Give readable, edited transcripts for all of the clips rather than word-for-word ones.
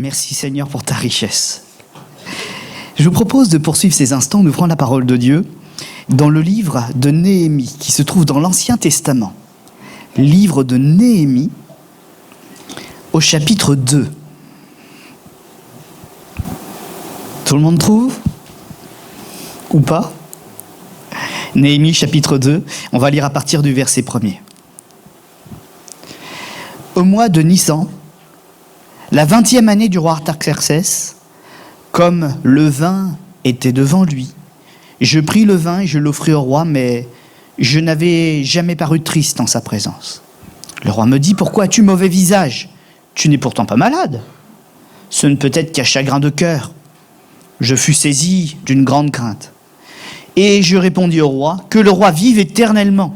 Merci Seigneur pour ta richesse. Je vous propose de poursuivre ces instants en ouvrant la parole de Dieu dans le livre de Néhémie qui se trouve dans l'Ancien Testament. Livre de Néhémie au chapitre 2. Tout le monde trouve ? Ou pas ? Néhémie chapitre 2, on va lire à partir du verset 1er. Au mois de Nissan, la 20e année du roi Artaxerxès, comme le vin était devant lui, je pris le vin et je l'offris au roi, mais je n'avais jamais paru triste en sa présence. Le roi me dit : « Pourquoi as-tu mauvais visage ? Tu n'es pourtant pas malade. Ce ne peut être qu'un chagrin de cœur. » Je fus saisi d'une grande crainte. Et je répondis au roi : « Que le roi vive éternellement.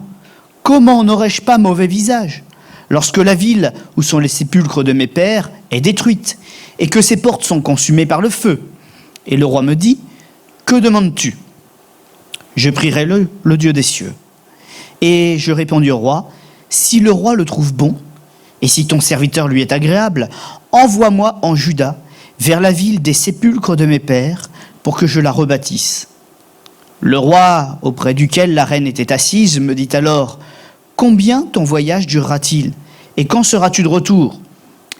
Comment n'aurais-je pas mauvais visage ? Lorsque la ville où sont les sépulcres de mes pères est détruite, et que ses portes sont consumées par le feu. » Et le roi me dit : « Que demandes-tu ? Je prierai le Dieu des cieux. » Et je répondis au roi : « Si le roi le trouve bon, et si ton serviteur lui est agréable, envoie-moi en Juda, vers la ville des sépulcres de mes pères, pour que je la rebâtisse. » Le roi, auprès duquel la reine était assise, me dit alors : « Combien ton voyage durera-t-il ? Et quand seras-tu de retour ? »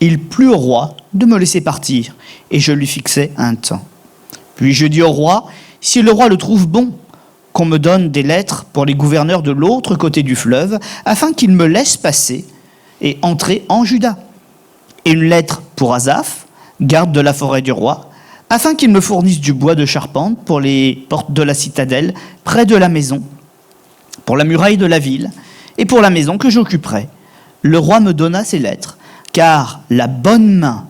Il plut au roi de me laisser partir, et je lui fixai un temps. Puis je dis au roi : « Si le roi le trouve bon, qu'on me donne des lettres pour les gouverneurs de l'autre côté du fleuve, afin qu'ils me laissent passer et entrer en Juda. Et une lettre pour Asaph, garde de la forêt du roi, afin qu'il me fournisse du bois de charpente pour les portes de la citadelle, près de la maison, pour la muraille de la ville, et pour la maison que j'occuperai. » Le roi me donna ces lettres, car la bonne main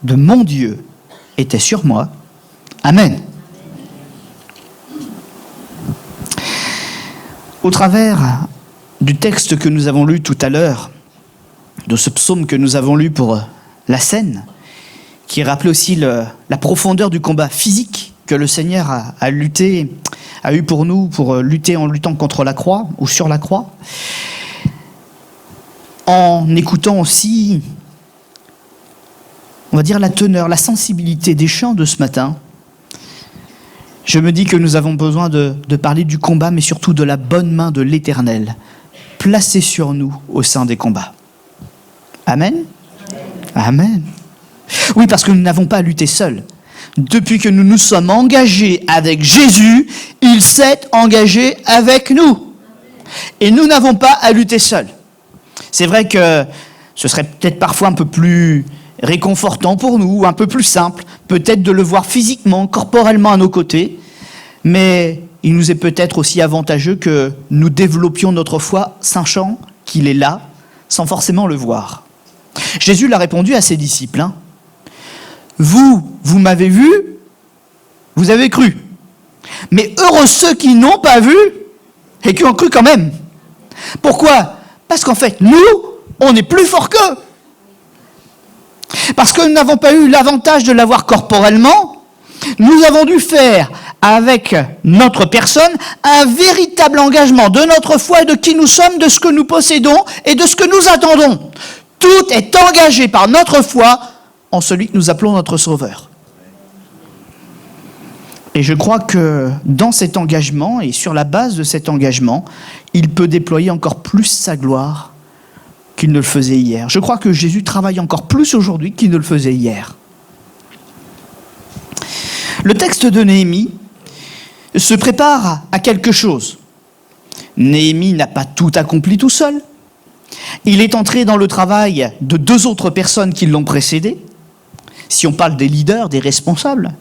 de mon Dieu était sur moi. Amen. Au travers du texte que nous avons lu tout à l'heure, de ce psaume que nous avons lu pour la scène, qui rappelait aussi la profondeur du combat physique que le Seigneur a eu pour nous, pour lutter en luttant contre la croix ou sur la croix, en écoutant aussi, on va dire, la teneur, la sensibilité des chants de ce matin, je me dis que nous avons besoin de parler du combat, mais surtout de la bonne main de l'Éternel, placée sur nous au sein des combats. Amen ? Amen. Oui, parce que nous n'avons pas à lutter seuls. Depuis que nous nous sommes engagés avec Jésus, il s'est engagé avec nous. Et nous n'avons pas à lutter seuls. C'est vrai que ce serait peut-être parfois un peu plus réconfortant pour nous, un peu plus simple, peut-être de le voir physiquement, corporellement à nos côtés, mais il nous est peut-être aussi avantageux que nous développions notre foi, sachant qu'il est là, sans forcément le voir. Jésus l'a répondu à ses disciples, hein. Vous m'avez vu, vous avez cru. Mais heureux ceux qui n'ont pas vu et qui ont cru quand même. Pourquoi ? Parce qu'en fait, nous, on est plus forts qu'eux. Parce que nous n'avons pas eu l'avantage de l'avoir corporellement, nous avons dû faire avec notre personne un véritable engagement de notre foi et de qui nous sommes, de ce que nous possédons et de ce que nous attendons. Tout est engagé par notre foi en celui que nous appelons notre Sauveur. Et je crois que dans cet engagement, et sur la base de cet engagement, il peut déployer encore plus sa gloire qu'il ne le faisait hier. Je crois que Jésus travaille encore plus aujourd'hui qu'il ne le faisait hier. Le texte de Néhémie se prépare à quelque chose. Néhémie n'a pas tout accompli tout seul. Il est entré dans le travail de 2 autres personnes qui l'ont précédé, si on parle des leaders, des responsables,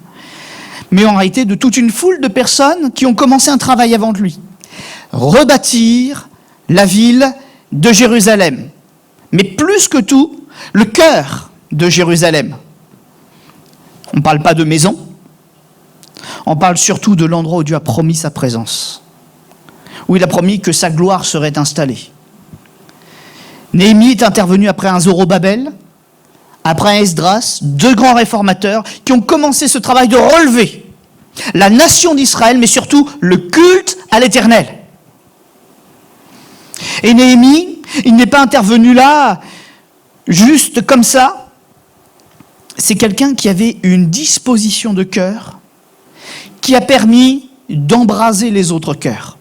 mais en réalité de toute une foule de personnes qui ont commencé un travail avant lui. Rebâtir la ville de Jérusalem, mais plus que tout, le cœur de Jérusalem. On ne parle pas de maison, on parle surtout de l'endroit où Dieu a promis sa présence, où il a promis que sa gloire serait installée. Néhémie est intervenu après un Zorobabel, après un Esdras, 2 grands réformateurs qui ont commencé ce travail de relever la nation d'Israël, mais surtout le culte à l'Éternel. Et Néhémie, il n'est pas intervenu là juste comme ça, c'est quelqu'un qui avait une disposition de cœur qui a permis d'embraser les autres cœurs.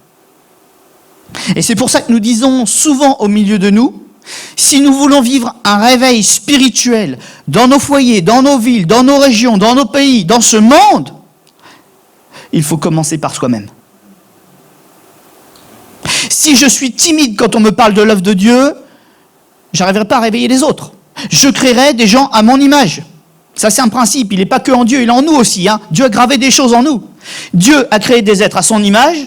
Et c'est pour ça que nous disons souvent au milieu de nous, si nous voulons vivre un réveil spirituel dans nos foyers, dans nos villes, dans nos régions, dans nos pays, dans ce monde, il faut commencer par soi-même. Si je suis timide quand on me parle de l'œuvre de Dieu, je n'arriverai pas à réveiller les autres. Je créerai des gens à mon image. Ça, c'est un principe. Il n'est pas que en Dieu, il est en nous aussi. Dieu a gravé des choses en nous. Dieu a créé des êtres à son image.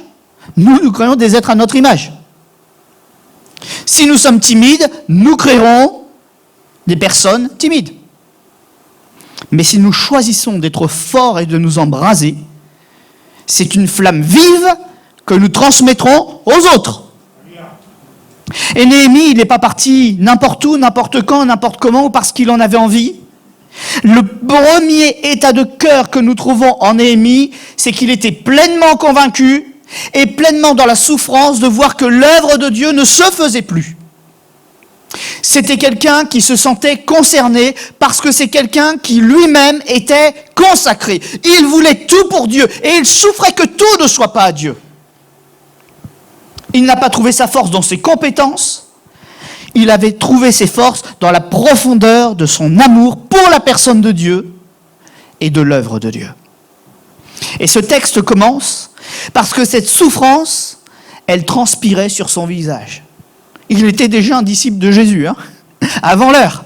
Nous créons des êtres à notre image. Si nous sommes timides, nous créerons des personnes timides. Mais si nous choisissons d'être forts et de nous embraser, c'est une flamme vive que nous transmettrons aux autres. Et Néhémie, il n'est pas parti n'importe où, n'importe quand, n'importe comment, ou parce qu'il en avait envie. Le premier état de cœur que nous trouvons en Néhémie, c'est qu'il était pleinement convaincu et pleinement dans la souffrance de voir que l'œuvre de Dieu ne se faisait plus. C'était quelqu'un qui se sentait concerné parce que c'est quelqu'un qui lui-même était consacré. Il voulait tout pour Dieu et il souffrait que tout ne soit pas à Dieu. Il n'a pas trouvé sa force dans ses compétences, il avait trouvé ses forces dans la profondeur de son amour pour la personne de Dieu et de l'œuvre de Dieu. Et ce texte commence parce que cette souffrance, elle transpirait sur son visage. Il était déjà un disciple de Jésus, avant l'heure.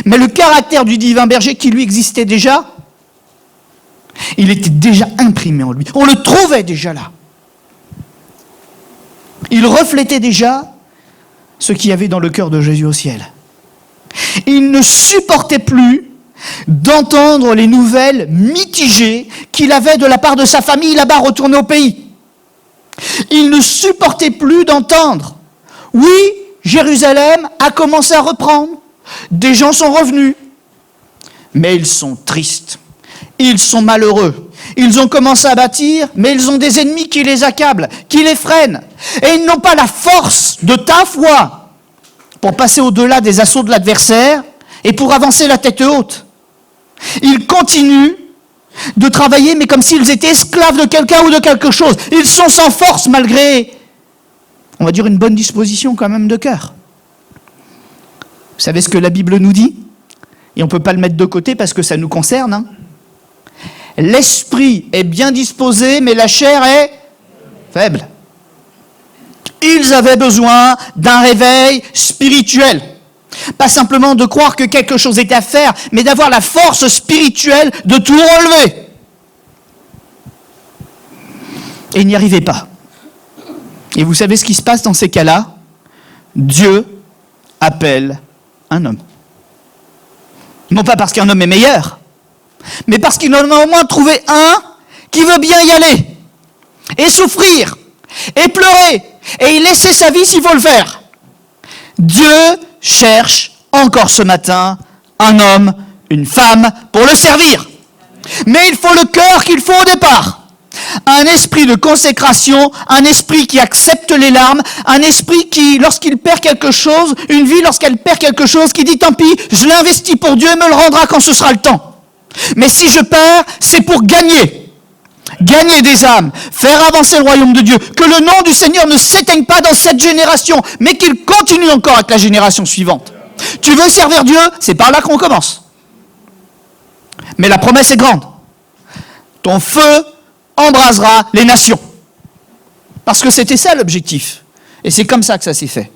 Mais le caractère du divin berger qui lui existait déjà, il était déjà imprimé en lui. On le trouvait déjà là. Il reflétait déjà ce qu'il y avait dans le cœur de Jésus au ciel. Il ne supportait plus d'entendre les nouvelles mitigées qu'il avait de la part de sa famille là-bas retournée au pays. Il ne supportait plus d'entendre « Oui, Jérusalem a commencé à reprendre, des gens sont revenus, mais ils sont tristes, ils sont malheureux. Ils ont commencé à bâtir, mais ils ont des ennemis qui les accablent, qui les freinent. Et ils n'ont pas la force de ta foi pour passer au-delà des assauts de l'adversaire et pour avancer la tête haute. Ils continuent de travailler, mais comme s'ils étaient esclaves de quelqu'un ou de quelque chose. Ils sont sans force malgré, on va dire, une bonne disposition quand même de cœur. Vous savez ce que la Bible nous dit ? Et on ne peut pas le mettre de côté parce que ça nous concerne, L'esprit est bien disposé, mais la chair est faible. Ils avaient besoin d'un réveil spirituel. Pas simplement de croire que quelque chose était à faire, mais d'avoir la force spirituelle de tout relever. Et ils n'y arrivaient pas. Et vous savez ce qui se passe dans ces cas-là ? Dieu appelle un homme. Non pas parce qu'un homme est meilleur, mais parce qu'il en a au moins trouvé un qui veut bien y aller, et souffrir, et pleurer, et y laisser sa vie s'il faut le faire. Dieu cherche encore ce matin un homme, une femme pour le servir. Mais il faut le cœur qu'il faut au départ. Un esprit de consécration, un esprit qui accepte les larmes, un esprit qui, lorsqu'il perd quelque chose, une vie lorsqu'elle perd quelque chose, qui dit tant pis, je l'investis pour Dieu et me le rendra quand ce sera le temps. Mais si je perds, c'est pour gagner des âmes, faire avancer le royaume de Dieu, que le nom du Seigneur ne s'éteigne pas dans cette génération, mais qu'il continue encore avec la génération suivante. Tu veux servir Dieu, c'est par là qu'on commence. Mais la promesse est grande. Ton feu embrasera les nations. Parce que c'était ça l'objectif. Et c'est comme ça que ça s'est fait.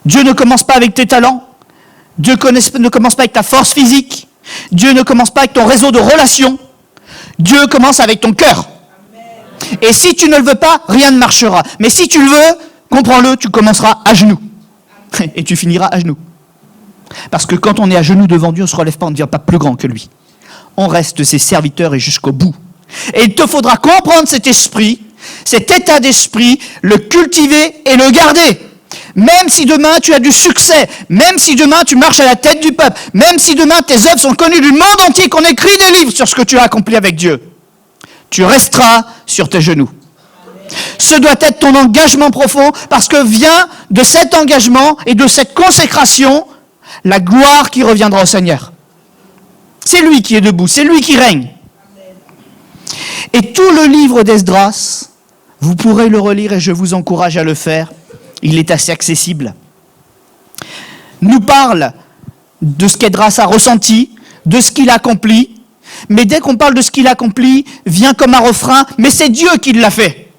Dieu ne commence pas avec tes talents. Dieu ne commence pas avec ta force physique. Dieu ne commence pas avec ton réseau de relations. Dieu commence avec ton cœur. Et si tu ne le veux pas, rien ne marchera. Mais si tu le veux, comprends-le, tu commenceras à genoux. Et tu finiras à genoux. Parce que quand on est à genoux devant Dieu, on ne se relève pas, on ne devient pas plus grand que lui. On reste ses serviteurs et jusqu'au bout. Et il te faudra comprendre cet esprit, cet état d'esprit, le cultiver et le garder. Même si demain tu as du succès, même si demain tu marches à la tête du peuple, même si demain tes œuvres sont connues du monde entier, qu'on écrit des livres sur ce que tu as accompli avec Dieu, tu resteras sur tes genoux. Ce doit être ton engagement profond, parce que vient de cet engagement et de cette consécration la gloire qui reviendra au Seigneur. C'est lui qui est debout, c'est lui qui règne. Et tout le livre d'Esdras, vous pourrez le relire et je vous encourage à le faire. Il est assez accessible. Nous parle de ce qu'Esdras a ressenti, de ce qu'il a accompli. Mais dès qu'on parle de ce qu'il a accompli, vient comme un refrain, mais c'est Dieu qui l'a fait.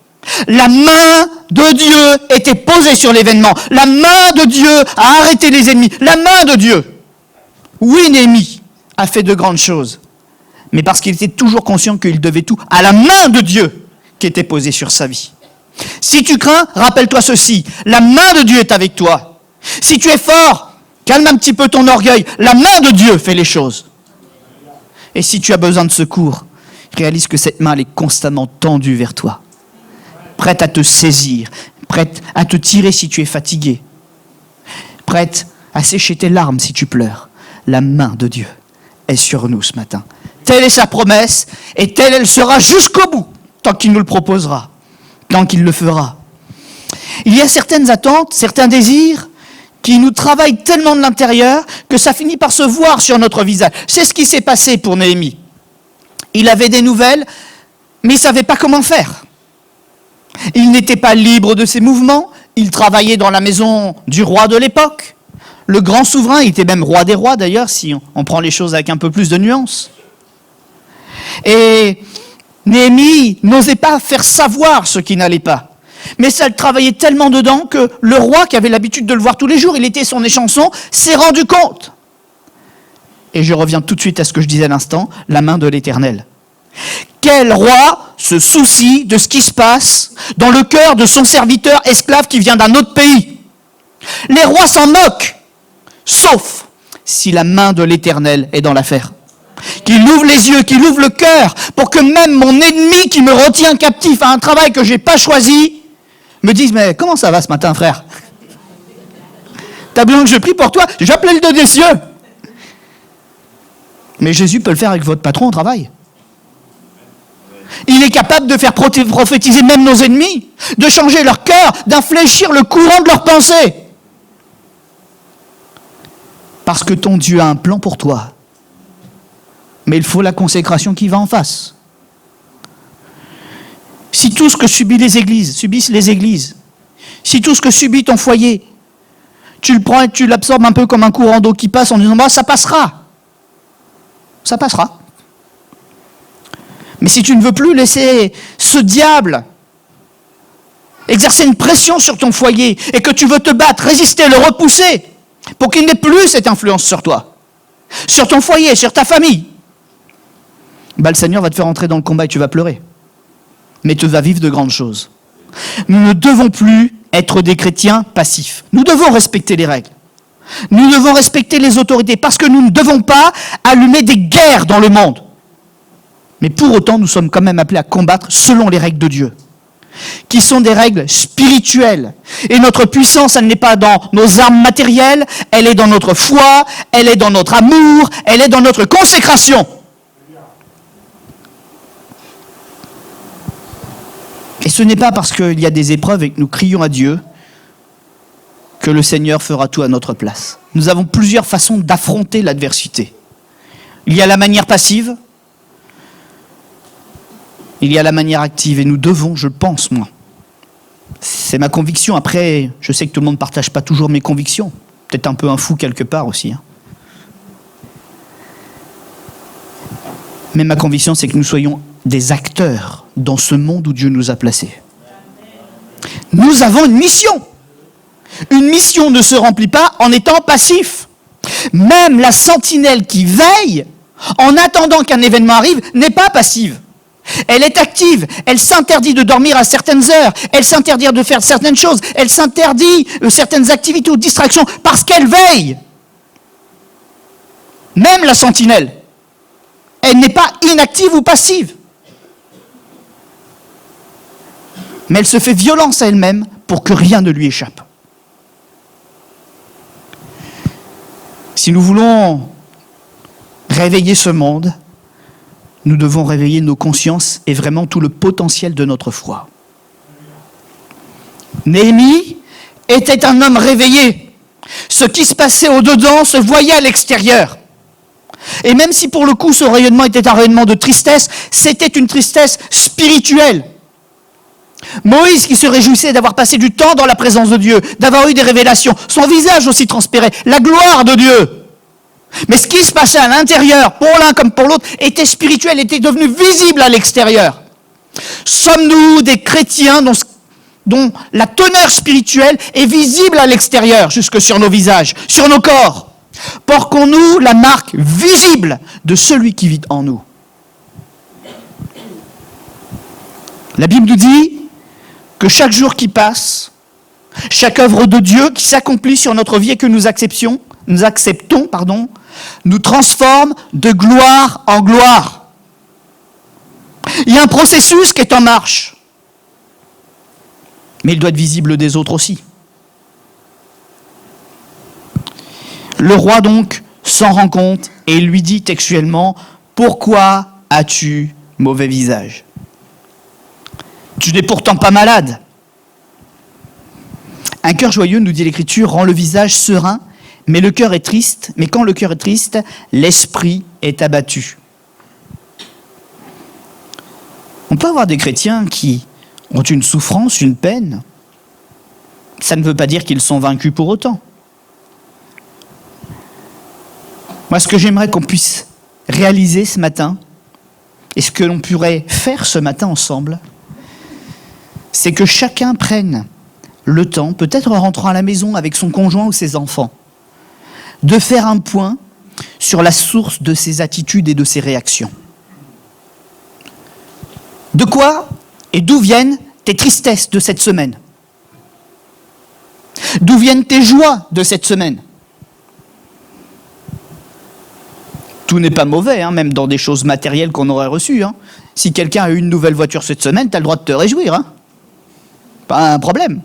La main de Dieu était posée sur l'événement. La main de Dieu a arrêté les ennemis. La main de Dieu. Oui, Néhémie a fait de grandes choses. Mais parce qu'il était toujours conscient qu'il devait tout à la main de Dieu qui était posée sur sa vie. Si tu crains, rappelle-toi ceci. La main de Dieu est avec toi. Si tu es fort, calme un petit peu ton orgueil. La main de Dieu fait les choses. Et si tu as besoin de secours, réalise que cette main elle est constamment tendue vers toi. Prête à te saisir, prête à te tirer si tu es fatigué, prête à sécher tes larmes si tu pleures. La main de Dieu est sur nous ce matin. Telle est sa promesse, et telle elle sera jusqu'au bout, tant qu'il nous le proposera, tant qu'il le fera. Il y a certaines attentes, certains désirs, qui nous travaillent tellement de l'intérieur, que ça finit par se voir sur notre visage. C'est ce qui s'est passé pour Néhémie. Il avait des nouvelles, mais il ne savait pas comment faire. Il n'était pas libre de ses mouvements, il travaillait dans la maison du roi de l'époque. Le grand souverain, il était même roi des rois d'ailleurs, si on prend les choses avec un peu plus de nuance. Et Néhémie n'osait pas faire savoir ce qui n'allait pas. Mais ça le travaillait tellement dedans que le roi, qui avait l'habitude de le voir tous les jours, il était son échanson, s'est rendu compte. Et je reviens tout de suite à ce que je disais à l'instant, la main de l'Éternel. Quel roi se soucie de ce qui se passe dans le cœur de son serviteur esclave qui vient d'un autre pays? Les rois s'en moquent, sauf si la main de l'Éternel est dans l'affaire. Qu'il ouvre les yeux, qu'il ouvre le cœur, pour que même mon ennemi qui me retient captif à un travail que je n'ai pas choisi, me dise, mais comment ça va ce matin, frère? T'as besoin que je prie pour toi? J'appelais le Dieu des cieux. Mais Jésus peut le faire avec votre patron au travail. Il est capable de faire prophétiser même nos ennemis, de changer leur cœur, d'infléchir le courant de leurs pensées. Parce que ton Dieu a un plan pour toi. Mais il faut la consécration qui va en face. Si tout ce que subissent les églises, si tout ce que subit ton foyer, tu le prends et tu l'absorbes un peu comme un courant d'eau qui passe en disant bah, ça passera. Ça passera. Mais si tu ne veux plus laisser ce diable exercer une pression sur ton foyer et que tu veux te battre, résister, le repousser pour qu'il n'ait plus cette influence sur toi, sur ton foyer, sur ta famille, bah, le Seigneur va te faire entrer dans le combat et tu vas pleurer. Mais tu vas vivre de grandes choses. Nous ne devons plus être des chrétiens passifs. Nous devons respecter les règles. Nous devons respecter les autorités parce que nous ne devons pas allumer des guerres dans le monde. Mais pour autant, nous sommes quand même appelés à combattre selon les règles de Dieu, qui sont des règles spirituelles. Et notre puissance, elle n'est pas dans nos armes matérielles, elle est dans notre foi, elle est dans notre amour, elle est dans notre consécration. Et ce n'est pas parce qu'il y a des épreuves et que nous crions à Dieu que le Seigneur fera tout à notre place. Nous avons plusieurs façons d'affronter l'adversité. Il y a la manière passive, il y a la manière active, et nous devons, je pense, moi, c'est ma conviction, après, je sais que tout le monde ne partage pas toujours mes convictions, peut-être un peu un fou quelque part aussi. Mais ma conviction, c'est que nous soyons des acteurs dans ce monde où Dieu nous a placés. Nous avons une mission. Une mission ne se remplit pas en étant passif. Même la sentinelle qui veille, en attendant qu'un événement arrive, n'est pas passive. Elle est active, elle s'interdit de dormir à certaines heures, elle s'interdit de faire certaines choses, elle s'interdit certaines activités ou distractions parce qu'elle veille. Même la sentinelle, elle n'est pas inactive ou passive. Mais elle se fait violence à elle-même pour que rien ne lui échappe. Si nous voulons réveiller ce monde, nous devons réveiller nos consciences et vraiment tout le potentiel de notre foi. Néhémie était un homme réveillé. Ce qui se passait au-dedans se voyait à l'extérieur. Et même si pour le coup ce rayonnement était un rayonnement de tristesse, c'était une tristesse spirituelle. Moïse qui se réjouissait d'avoir passé du temps dans la présence de Dieu, d'avoir eu des révélations, son visage aussi transpérait, la gloire de Dieu. Mais ce qui se passait à l'intérieur, pour l'un comme pour l'autre, était spirituel, était devenu visible à l'extérieur. Sommes-nous des chrétiens dont la teneur spirituelle est visible à l'extérieur, jusque sur nos visages, sur nos corps? Portons-nous la marque visible de celui qui vit en nous? La Bible nous dit que chaque jour qui passe, chaque œuvre de Dieu qui s'accomplit sur notre vie et que nous acceptons, nous transforme de gloire en gloire. Il y a un processus qui est en marche, mais il doit être visible des autres aussi. Le roi donc s'en rend compte et lui dit textuellement: « Pourquoi as-tu mauvais visage ? Tu n'es pourtant pas malade. » Un cœur joyeux, nous dit l'Écriture, rend le visage serein, mais le cœur est triste. Mais quand le cœur est triste, l'esprit est abattu. On peut avoir des chrétiens qui ont une souffrance, une peine. Ça ne veut pas dire qu'ils sont vaincus pour autant. Moi, ce que j'aimerais qu'on puisse réaliser ce matin, et ce que l'on pourrait faire ce matin ensemble, c'est que chacun prenne le temps, peut-être en rentrant à la maison avec son conjoint ou ses enfants, de faire un point sur la source de ses attitudes et de ses réactions. De quoi et d'où viennent tes tristesses de cette semaine? D'où viennent tes joies de cette semaine? Tout n'est pas mauvais, même dans des choses matérielles qu'on aurait reçues. Si quelqu'un a eu une nouvelle voiture cette semaine, tu as le droit de te réjouir. Pas un problème.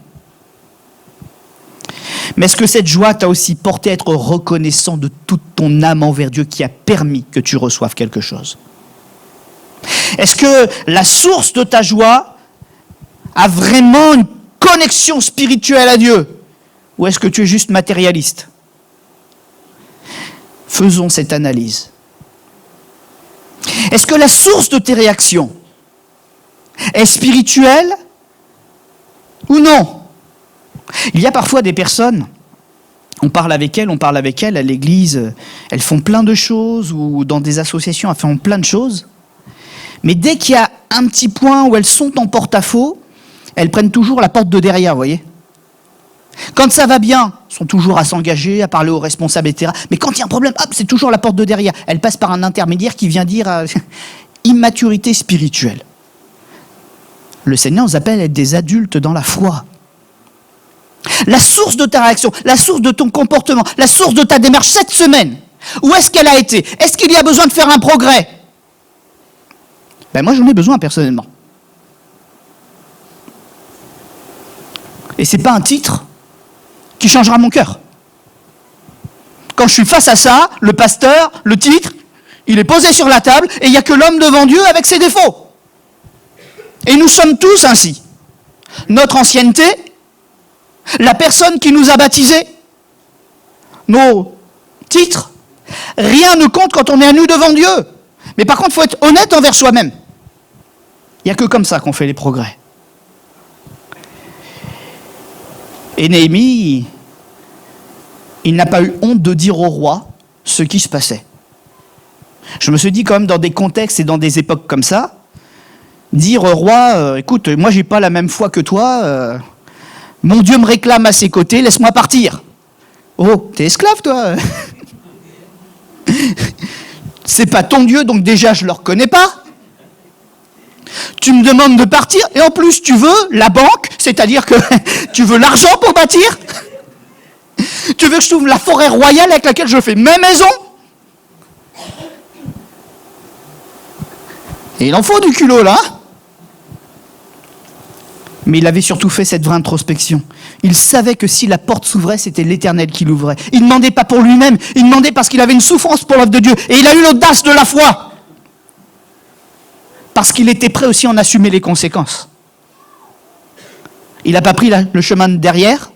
Mais est-ce que cette joie t'a aussi porté à être reconnaissant de toute ton âme envers Dieu qui a permis que tu reçoives quelque chose? Est-ce que la source de ta joie a vraiment une connexion spirituelle à Dieu? Ou est-ce que tu es juste matérialiste? Faisons cette analyse. Est-ce que la source de tes réactions est spirituelle ou non? Il y a parfois des personnes, on parle avec elles à l'église, elles font plein de choses, ou dans des associations, elles font plein de choses, mais dès qu'il y a un petit point où elles sont en porte-à-faux, elles prennent toujours la porte de derrière, vous voyez? Quand ça va bien, elles sont toujours à s'engager, à parler aux responsables, etc. Mais quand il y a un problème, hop, c'est toujours la porte de derrière. Elles passent par un intermédiaire qui vient dire immaturité spirituelle. Le Seigneur nous appelle à être des adultes dans la foi. La source de ta réaction, la source de ton comportement, la source de ta démarche cette semaine, où est-ce qu'elle a été? Est-ce qu'il y a besoin de faire un progrès? Moi, j'en ai besoin personnellement. Et c'est pas un titre qui changera mon cœur. Quand je suis face à ça, le pasteur, le titre, il est posé sur la table et il n'y a que l'homme devant Dieu avec ses défauts. Et nous sommes tous ainsi. Notre ancienneté, la personne qui nous a baptisés, nos titres, rien ne compte quand on est à nu devant Dieu. Mais par contre, il faut être honnête envers soi-même. Il n'y a que comme ça qu'on fait les progrès. Et Néhémie, il n'a pas eu honte de dire au roi ce qui se passait. Je me suis dit quand même dans des contextes et dans des époques comme ça, dire au roi, écoute, moi j'ai pas la même foi que toi, mon Dieu me réclame à ses côtés, laisse-moi partir. Oh, t'es esclave toi? C'est pas ton Dieu, donc déjà je le reconnais pas. Tu me demandes de partir, et en plus tu veux la banque, c'est-à-dire que tu veux l'argent pour bâtir? Tu veux que je trouve la forêt royale avec laquelle je fais mes maisons? Et il en faut du culot là. Mais il avait surtout fait cette vraie introspection. Il savait que si la porte s'ouvrait, c'était l'Éternel qui l'ouvrait. Il ne demandait pas pour lui-même, il demandait parce qu'il avait une souffrance pour l'œuvre de Dieu. Et il a eu l'audace de la foi. Parce qu'il était prêt aussi à en assumer les conséquences. Il n'a pas pris le chemin de derrière.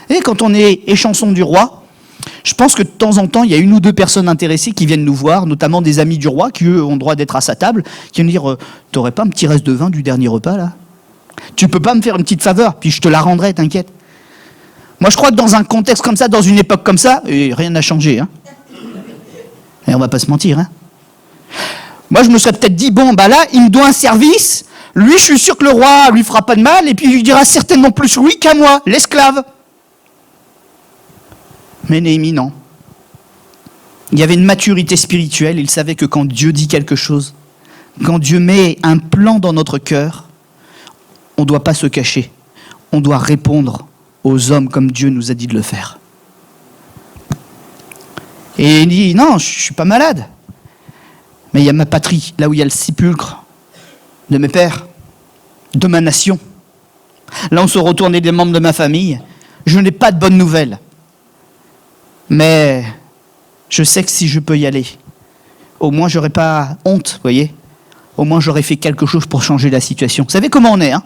Et quand on est échanson du roi, Je pense que de temps en temps, il y a une ou deux personnes intéressées qui viennent nous voir, notamment des amis du roi, qui eux ont le droit d'être à sa table, qui viennent dire « T'aurais pas un petit reste de vin du dernier repas, là ? Tu peux pas me faire une petite faveur, puis je te la rendrai, t'inquiète. » Moi, je crois que dans un contexte comme ça, dans une époque comme ça, et rien n'a changé. Hein. Et on va pas se mentir. Hein. Moi, je me serais peut-être dit, bon, bah là, il me doit un service. Lui, je suis sûr que le roi lui fera pas de mal, et puis il lui dira certainement plus oui qu'à moi, l'esclave. Mais Néhémie, non. Il y avait une maturité spirituelle. Il savait que quand Dieu dit quelque chose, quand Dieu met un plan dans notre cœur, on ne doit pas se cacher. On doit répondre aux hommes comme Dieu nous a dit de le faire. Et il dit, non, je ne suis pas malade. Mais il y a ma patrie, là où il y a le sépulcre de mes pères, de ma nation. Là où sont retournés des membres de ma famille. Je n'ai pas de bonnes nouvelles. Mais je sais que si je peux y aller, au moins je n'aurai pas honte, vous voyez. Au moins j'aurai fait quelque chose pour changer la situation. Vous savez comment on est, hein ?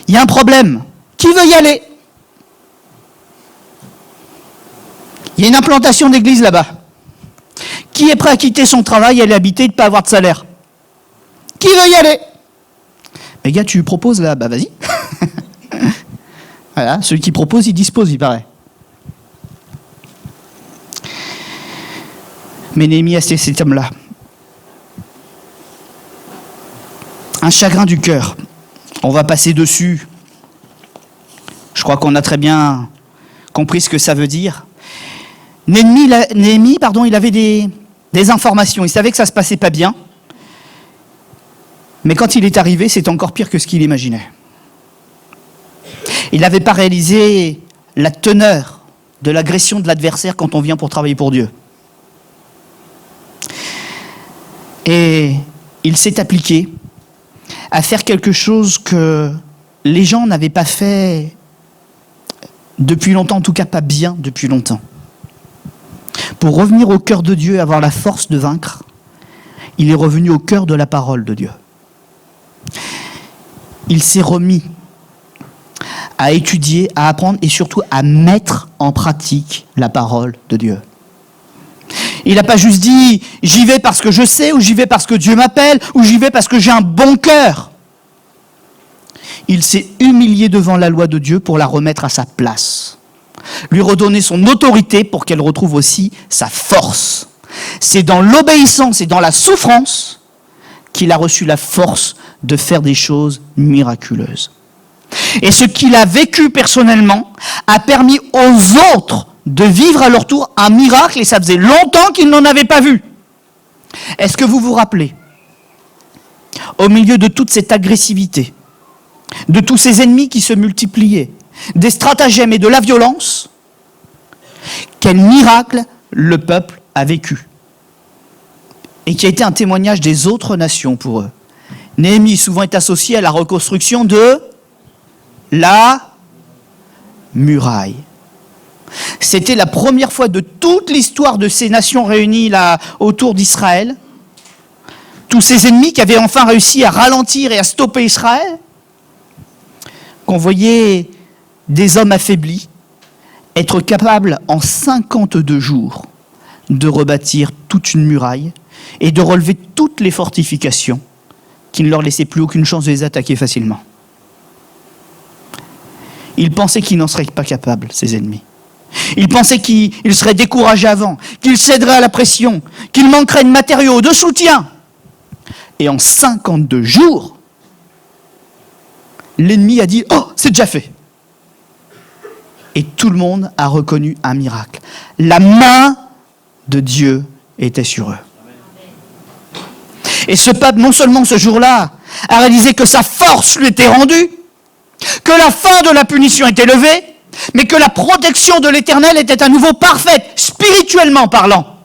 Il y a un problème. Qui veut y aller ? Il y a une implantation d'église là-bas. Qui est prêt à quitter son travail et à l'habiter et de ne pas avoir de salaire ? Qui veut y aller ? Mais gars, tu lui proposes là, bah vas-y. Voilà, celui qui propose, il dispose, il paraît. Mais Néhémie a cet homme-là. Un chagrin du cœur. On va passer dessus. Je crois qu'on a très bien compris ce que ça veut dire. Néhémie, il avait des informations. Il savait que ça ne se passait pas bien. Mais quand il est arrivé, c'est encore pire que ce qu'il imaginait. Il n'avait pas réalisé la teneur de l'agression de l'adversaire quand on vient pour travailler pour Dieu. Et il s'est appliqué à faire quelque chose que les gens n'avaient pas fait depuis longtemps, en tout cas pas bien depuis longtemps. Pour revenir au cœur de Dieu et avoir la force de vaincre, il est revenu au cœur de la parole de Dieu. Il s'est remis à étudier, à apprendre et surtout à mettre en pratique la parole de Dieu. Il n'a pas juste dit « j'y vais parce que je sais » ou « j'y vais parce que Dieu m'appelle » ou « j'y vais parce que j'ai un bon cœur ». Il s'est humilié devant la loi de Dieu pour la remettre à sa place. Lui redonner son autorité pour qu'elle retrouve aussi sa force. C'est dans l'obéissance et dans la souffrance qu'il a reçu la force de faire des choses miraculeuses. Et ce qu'il a vécu personnellement a permis aux autres de vivre à leur tour un miracle, et ça faisait longtemps qu'ils n'en avaient pas vu. Est-ce que vous vous rappelez, au milieu de toute cette agressivité, de tous ces ennemis qui se multipliaient, des stratagèmes et de la violence, quel miracle le peuple a vécu, et qui a été un témoignage des autres nations pour eux. Néhémie souvent est associé à la reconstruction de la muraille. C'était la première fois de toute l'histoire de ces nations réunies là autour d'Israël, tous ces ennemis qui avaient enfin réussi à ralentir et à stopper Israël, qu'on voyait des hommes affaiblis être capables en 52 jours de rebâtir toute une muraille et de relever toutes les fortifications qui ne leur laissaient plus aucune chance de les attaquer facilement. Ils pensaient qu'ils n'en seraient pas capables, ces ennemis. Ils pensaient qu'ils seraient découragés avant, qu'ils céderaient à la pression, qu'ils manqueraient de matériaux, de soutien. Et en 52 jours, l'ennemi a dit « Oh, c'est déjà fait !» Et tout le monde a reconnu un miracle. La main de Dieu était sur eux. Et ce peuple, non seulement ce jour-là, a réalisé que sa force lui était rendue, que la fin de la punition était levée, mais que la protection de l'Éternel était à nouveau parfaite, spirituellement parlant.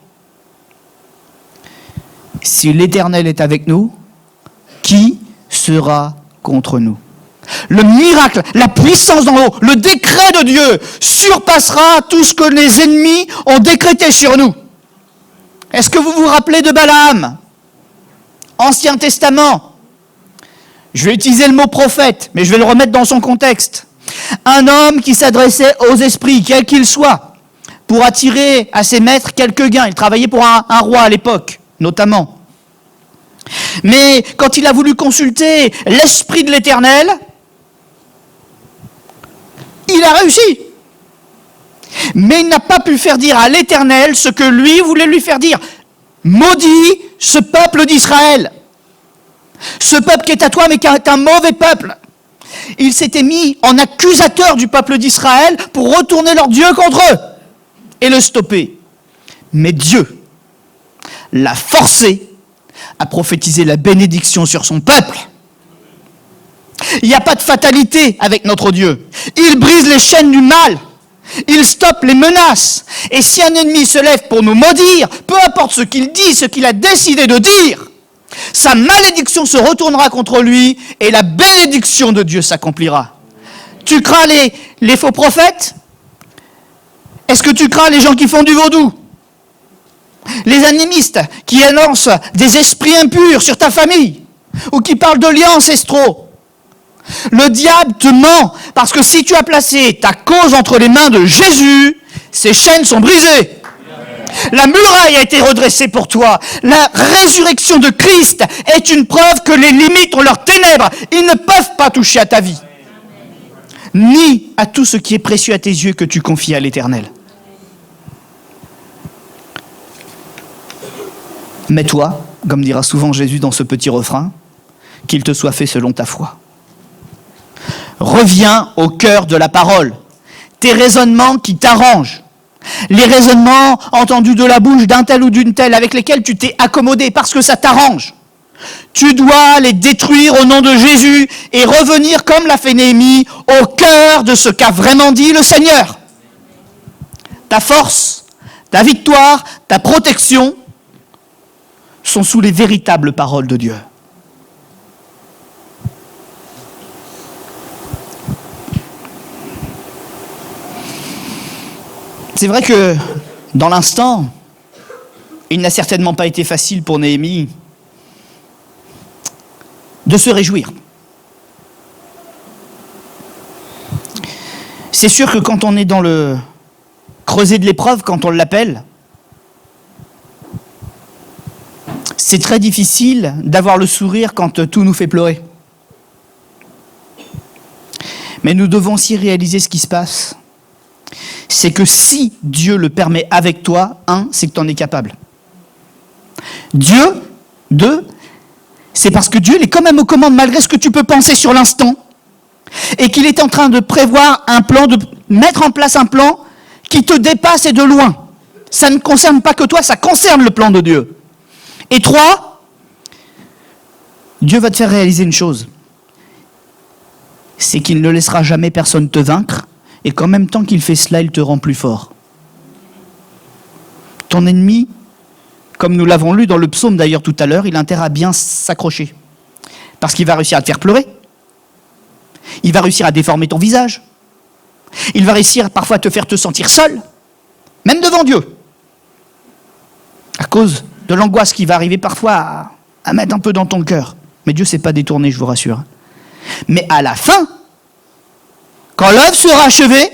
Si l'Éternel est avec nous, qui sera contre nous ? Le miracle, la puissance d'en haut, le décret de Dieu surpassera tout ce que les ennemis ont décrété sur nous. Est-ce que vous vous rappelez de Balaam ? Ancien Testament. Je vais utiliser le mot prophète, mais je vais le remettre dans son contexte. Un homme qui s'adressait aux esprits, quels qu'ils soient, pour attirer à ses maîtres quelques gains. Il travaillait pour un roi à l'époque, notamment. Mais quand il a voulu consulter l'Esprit de l'Éternel, il a réussi. Mais il n'a pas pu faire dire à l'Éternel ce que lui voulait lui faire dire. Maudit ce peuple d'Israël. Ce peuple qui est à toi, mais qui est un mauvais peuple. Il s'était mis en accusateur du peuple d'Israël pour retourner leur Dieu contre eux et le stopper. Mais Dieu l'a forcé à prophétiser la bénédiction sur son peuple. Il n'y a pas de fatalité avec notre Dieu. Il brise les chaînes du mal. Il stoppe les menaces. Et si un ennemi se lève pour nous maudire, peu importe ce qu'il dit, ce qu'il a décidé de dire, sa malédiction se retournera contre lui et la bénédiction de Dieu s'accomplira. Tu crains les faux prophètes? Est-ce que tu crains les gens qui font du vaudou? Les animistes qui annoncent des esprits impurs sur ta famille ou qui parlent de liens ancestraux? Le diable te ment parce que si tu as placé ta cause entre les mains de Jésus, ces chaînes sont brisées. La muraille a été redressée pour toi. La résurrection de Christ est une preuve que les limites ont leurs ténèbres. Ils ne peuvent pas toucher à ta vie, ni à tout ce qui est précieux à tes yeux que tu confies à l'Éternel. Mais toi, comme dira souvent Jésus dans ce petit refrain, qu'il te soit fait selon ta foi. Reviens au cœur de la parole. Tes raisonnements qui t'arrangent. Les raisonnements entendus de la bouche d'un tel ou d'une telle avec lesquels tu t'es accommodé parce que ça t'arrange. Tu dois les détruire au nom de Jésus et revenir, comme l'a fait Néhémie, au cœur de ce qu'a vraiment dit le Seigneur. Ta force, ta victoire, ta protection sont sous les véritables paroles de Dieu. C'est vrai que, dans l'instant, il n'a certainement pas été facile pour Néhémie de se réjouir. C'est sûr que quand on est dans le creuset de l'épreuve, quand on l'appelle, c'est très difficile d'avoir le sourire quand tout nous fait pleurer. Mais nous devons aussi réaliser ce qui se passe. C'est que si Dieu le permet avec toi, c'est que tu en es capable. Dieu, c'est parce que Dieu il est quand même aux commandes malgré ce que tu peux penser sur l'instant et qu'il est en train de prévoir un plan, de mettre en place un plan qui te dépasse et de loin. Ça ne concerne pas que toi, ça concerne le plan de Dieu. Et 3, Dieu va te faire réaliser une chose. C'est qu'il ne laissera jamais personne te vaincre et qu'en même temps qu'il fait cela, il te rend plus fort. Ton ennemi, comme nous l'avons lu dans le psaume d'ailleurs tout à l'heure, il a intérêt à bien s'accrocher. Parce qu'il va réussir à te faire pleurer. Il va réussir à déformer ton visage. Il va réussir parfois à te faire te sentir seul, même devant Dieu. À cause de l'angoisse qui va arriver parfois à mettre un peu dans ton cœur. Mais Dieu ne s'est pas détourné, je vous rassure. Mais à la fin, quand l'œuvre sera achevée,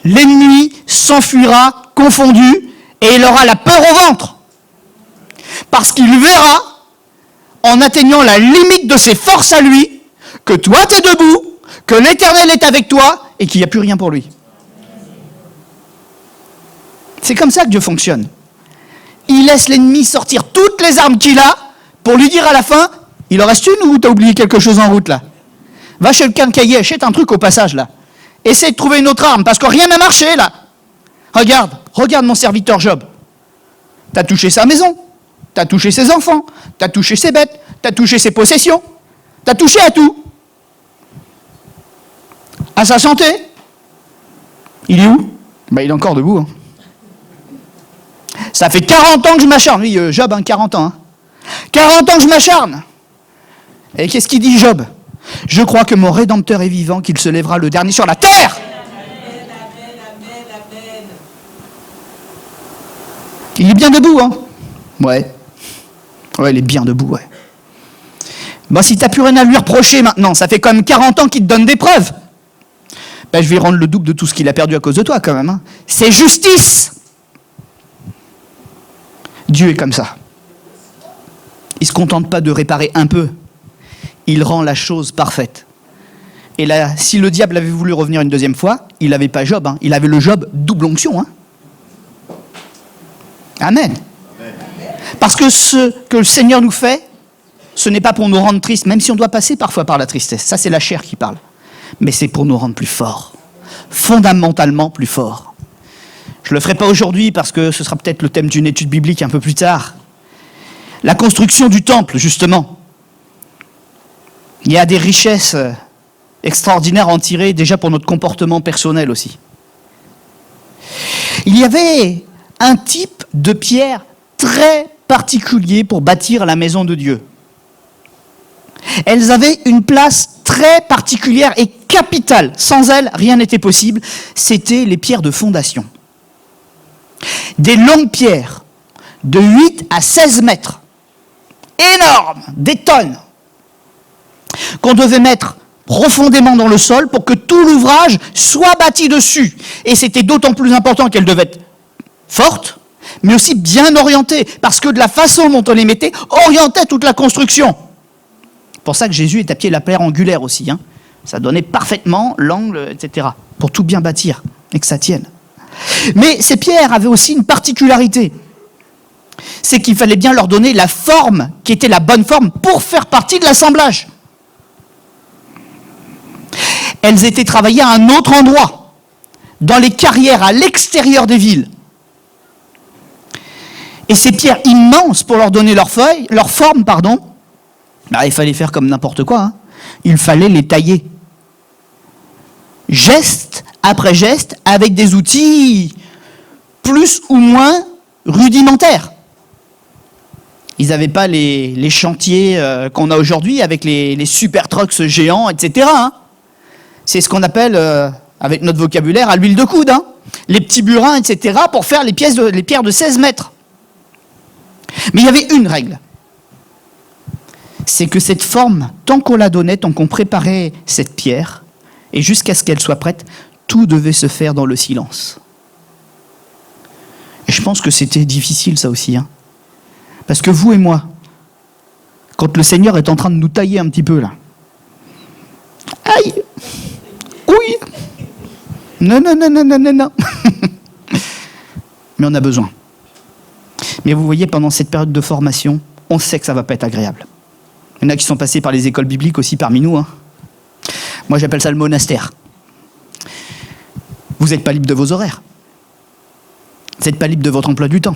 l'ennemi s'enfuira confondu et il aura la peur au ventre. Parce qu'il verra, en atteignant la limite de ses forces à lui, que toi tu es debout, que l'Éternel est avec toi et qu'il n'y a plus rien pour lui. C'est comme ça que Dieu fonctionne. Il laisse l'ennemi sortir toutes les armes qu'il a pour lui dire à la fin, il en reste une ou t'as oublié quelque chose en route là? Va chez le quincaillier, achète un truc au passage là. Essaie de trouver une autre arme parce que rien n'a marché là. Regarde mon serviteur Job. T'as touché sa maison, t'as touché ses enfants, t'as touché ses bêtes, t'as touché ses possessions, t'as touché à tout. À sa santé. Il est où? Il est encore debout. Ça fait 40 ans que je m'acharne. Oui, Job, 40 ans. 40 ans que je m'acharne. Et qu'est-ce qu'il dit Job? Je crois que mon Rédempteur est vivant, qu'il se lèvera le dernier sur la terre. Amen. Il est bien debout, Ouais, il est bien debout, ouais. Si t'as plus rien à lui reprocher maintenant, ça fait quand même 40 ans qu'il te donne des preuves. ben, je vais rendre le double de tout ce qu'il a perdu à cause de toi quand même. Hein. C'est justice. Dieu est comme ça. Il ne se contente pas de réparer un peu. Il rend la chose parfaite. Et là, si le diable avait voulu revenir une deuxième fois, il n'avait pas Job. Hein. Il avait le Job double onction. Hein. Amen. Parce que ce que le Seigneur nous fait, ce n'est pas pour nous rendre tristes, même si on doit passer parfois par la tristesse. Ça, c'est la chair qui parle. Mais c'est pour nous rendre plus forts. Fondamentalement plus forts. Je ne le ferai pas aujourd'hui parce que ce sera peut-être le thème d'une étude biblique un peu plus tard. La construction du temple, justement. Il y a des richesses extraordinaires à en tirer, déjà pour notre comportement personnel aussi. Il y avait un type de pierre très particulier pour bâtir la maison de Dieu. Elles avaient une place très particulière et capitale. Sans elles, rien n'était possible. C'était les pierres de fondation. Des longues pierres de 8 à 16 mètres. Énormes, des tonnes, qu'on devait mettre profondément dans le sol pour que tout l'ouvrage soit bâti dessus. Et c'était d'autant plus important qu'elles devaient être fortes, mais aussi bien orientées, parce que de la façon dont on les mettait, orientait toute la construction. C'est pour ça que Jésus établissait la pierre angulaire aussi. Hein. Ça donnait parfaitement l'angle, etc., pour tout bien bâtir et que ça tienne. Mais ces pierres avaient aussi une particularité. C'est qu'il fallait bien leur donner la forme qui était la bonne forme pour faire partie de l'assemblage. Elles étaient travaillées à un autre endroit, dans les carrières à l'extérieur des villes. Et ces pierres immenses, pour leur donner leur forme, il fallait faire comme n'importe quoi. Hein. Il fallait les tailler. Geste après geste, avec des outils plus ou moins rudimentaires. Ils n'avaient pas les chantiers qu'on a aujourd'hui avec les super trucks géants, etc. Hein. C'est ce qu'on appelle, avec notre vocabulaire, à l'huile de coude. Hein. Les petits burins, etc. pour faire les pierres de 16 mètres. Mais il y avait une règle. C'est que cette forme, tant qu'on la donnait, tant qu'on préparait cette pierre, et jusqu'à ce qu'elle soit prête, tout devait se faire dans le silence. Et je pense que c'était difficile ça aussi. Hein. Parce que vous et moi, quand le Seigneur est en train de nous tailler un petit peu là, aïe, oui, non, mais on a besoin. Mais vous voyez, pendant cette période de formation, on sait que ça ne va pas être agréable. Il y en a qui sont passés par les écoles bibliques aussi parmi nous. Hein. Moi, j'appelle ça le monastère. Vous n'êtes pas libre de vos horaires. Vous n'êtes pas libre de votre emploi du temps.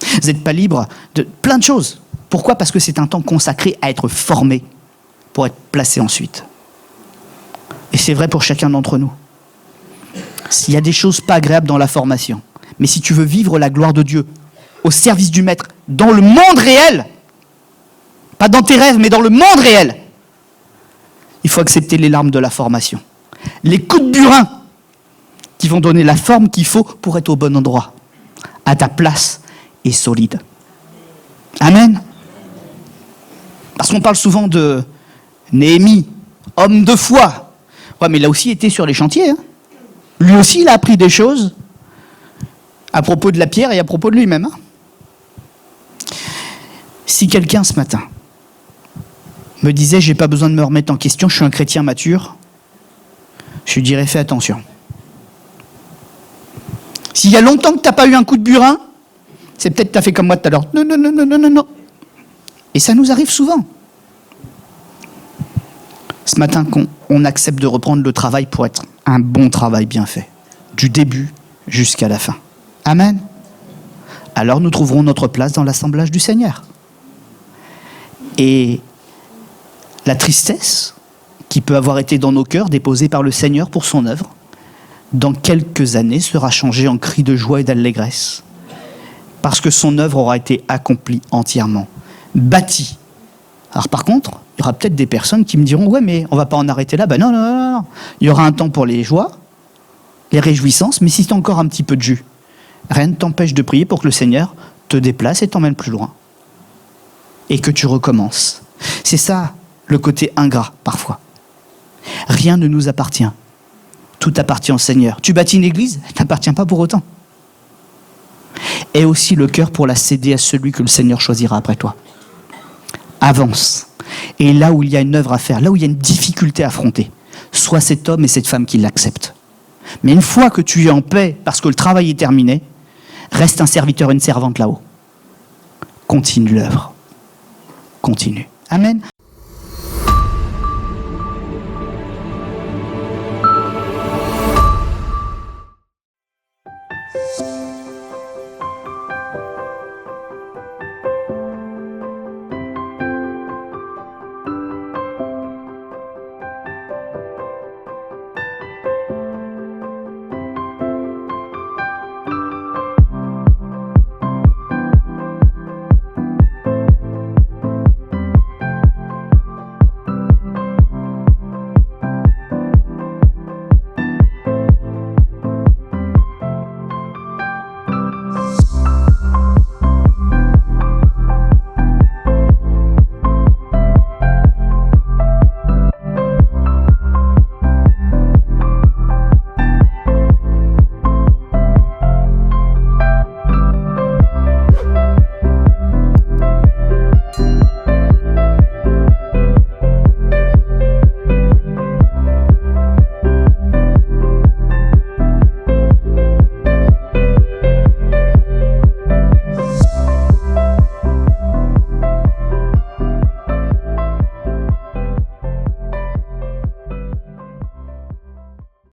Vous n'êtes pas libre de plein de choses. Pourquoi ? Parce que c'est un temps consacré à être formé pour être placé ensuite. Et c'est vrai pour chacun d'entre nous. Il y a des choses pas agréables dans la formation. Mais si tu veux vivre la gloire de Dieu au service du Maître, dans le monde réel, pas dans tes rêves, mais dans le monde réel, il faut accepter les larmes de la formation. Les coups de burin qui vont donner la forme qu'il faut pour être au bon endroit, à ta place et solide. Amen. Parce qu'on parle souvent de Néhémie, homme de foi. Ouais, mais il a aussi été sur les chantiers. Hein. Lui aussi, il a appris des choses à propos de la pierre et à propos de lui-même. Hein. Si quelqu'un ce matin me disait « j'ai pas besoin de me remettre en question, je suis un chrétien mature », je lui dirais « fais attention ». S'il y a longtemps que tu n'as pas eu un coup de burin, c'est peut-être que tu as fait comme moi tout à l'heure. Non. Et ça nous arrive souvent. Ce matin, on accepte de reprendre le travail pour être un bon travail bien fait, du début jusqu'à la fin. Amen. Alors nous trouverons notre place dans l'assemblage du Seigneur. Et la tristesse qui peut avoir été dans nos cœurs, déposée par le Seigneur pour son œuvre, dans quelques années sera changée en cri de joie et d'allégresse. Parce que son œuvre aura été accomplie entièrement, bâtie. Alors par contre, il y aura peut-être des personnes qui me diront « ouais, mais on ne va pas en arrêter là ». Ben non. Il y aura un temps pour les joies, les réjouissances, mais si tu as encore un petit peu de jus, rien ne t'empêche de prier pour que le Seigneur te déplace et t'emmène plus loin. Et que tu recommences. C'est ça, le côté ingrat, parfois. Rien ne nous appartient. tout appartient au Seigneur. Tu bâtis une église, elle ne t'appartient pas pour autant. Aie aussi le cœur pour la céder à celui que le Seigneur choisira après toi. Avance. Et là où il y a une œuvre à faire, là où il y a une difficulté à affronter, sois cet homme et cette femme qui l'acceptent. Mais une fois que tu es en paix, parce que le travail est terminé, reste un serviteur et une servante là-haut. Continue l'œuvre. Continue. Amen.